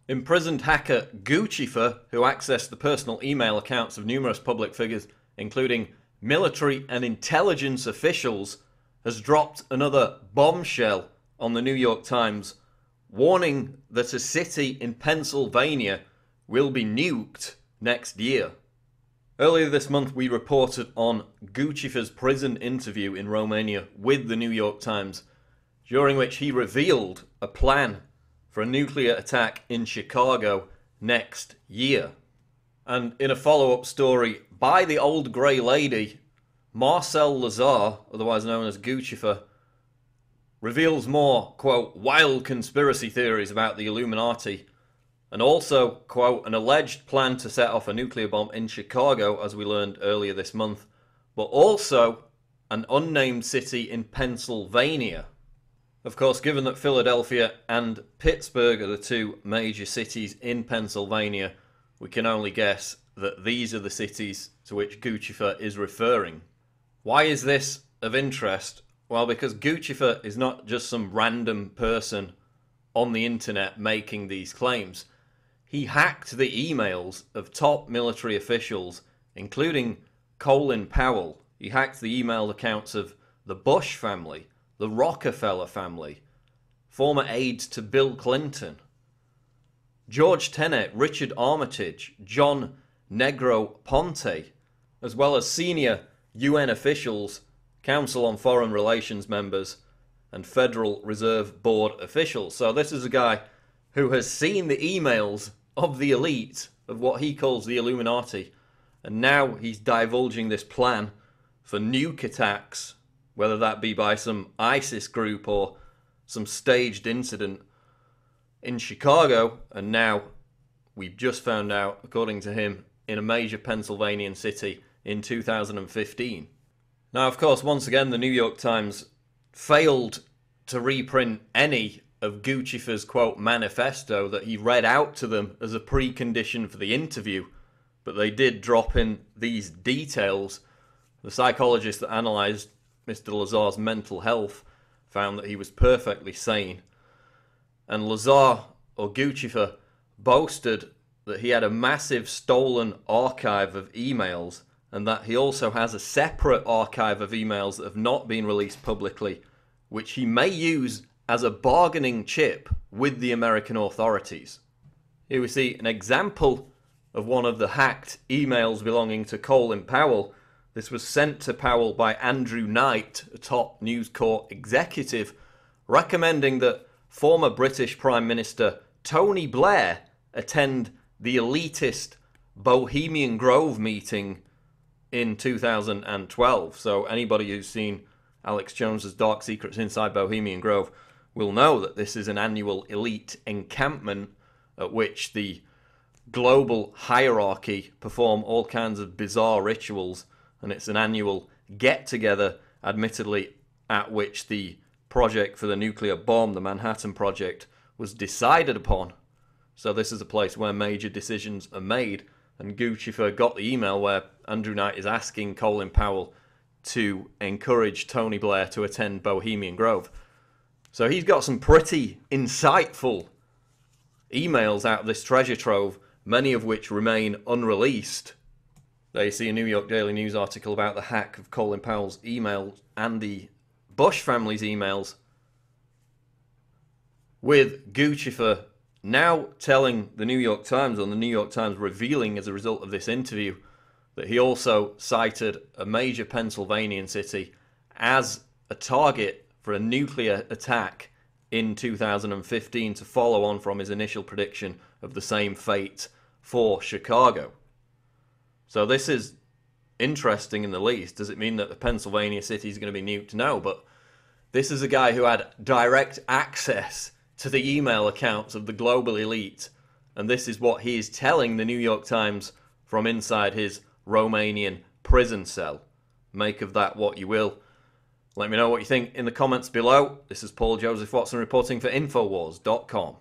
Imprisoned hacker Guccifer, who accessed the personal email accounts of numerous public figures, including military and intelligence officials, has dropped another bombshell on the New York Times, warning that a city in Pennsylvania will be nuked next year. Earlier this month, we reported on Guccifer's prison interview in Romania with the New York Times, during which he revealed a plan for a nuclear attack in Chicago next year. And in a follow-up story by the old grey lady, Marcel Lazar, otherwise known as Guccifer, reveals more, quote, wild conspiracy theories about the Illuminati, and also, quote, an alleged plan to set off a nuclear bomb in Chicago, as we learned earlier this month, but also an unnamed city in Pennsylvania. Of course, given that Philadelphia and Pittsburgh are the two major cities in Pennsylvania, we can only guess that these are the cities to which Guccifer is referring. Why is this of interest? Well, because Guccifer is not just some random person on the internet making these claims. He hacked the emails of top military officials, including Colin Powell. He hacked the email accounts of the Bush family, the Rockefeller family, former aides to Bill Clinton, George Tenet, Richard Armitage, John Negroponte, as well as senior UN officials, Council on Foreign Relations members, and Federal Reserve Board officials. So this is a guy who has seen the emails of the elite, of what he calls the Illuminati, and now he's divulging this plan for nuke attacks, whether that be by some ISIS group or some staged incident in Chicago, and now we've just found out, according to him, in a major Pennsylvanian city in 2015. Now, of course, once again, the New York Times failed to reprint any of Guccifer's, quote, manifesto that he read out to them as a precondition for the interview, but they did drop in these details. The psychologist that analysed Mr. Lazar's mental health found that he was perfectly sane. And Lazar, or Guccifer, boasted that he had a massive stolen archive of emails, and that he also has a separate archive of emails that have not been released publicly, which he may use as a bargaining chip with the American authorities. Here we see an example of one of the hacked emails belonging to Colin Powell. This was sent to Powell by Andrew Knight, a top News Corp executive, recommending that former British Prime Minister Tony Blair attend the elitist Bohemian Grove meeting in 2012. So anybody who's seen Alex Jones's Dark Secrets Inside Bohemian Grove will know that this is an annual elite encampment at which the global hierarchy perform all kinds of bizarre rituals, and it's an annual get-together, admittedly, at which the project for the nuclear bomb, the Manhattan Project, was decided upon. So this is a place where major decisions are made, and Guccifer got the email where Andrew Knight is asking Colin Powell to encourage Tony Blair to attend Bohemian Grove. So he's got some pretty insightful emails out of this treasure trove, many of which remain unreleased. There you see a New York Daily News article about the hack of Colin Powell's email and the Bush family's emails, with Guccifer now telling the New York Times, or the New York Times revealing as a result of this interview, that he also cited a major Pennsylvanian city as a target for a nuclear attack in 2015 to follow on from his initial prediction of the same fate for Chicago. So this is interesting in the least. Does it mean that the Pennsylvania city is going to be nuked? No, but this is a guy who had direct access to the email accounts of the global elite, and this is what he is telling the New York Times from inside his Romanian prison cell. Make of that what you will. Let me know what you think in the comments below. This is Paul Joseph Watson reporting for Infowars.com.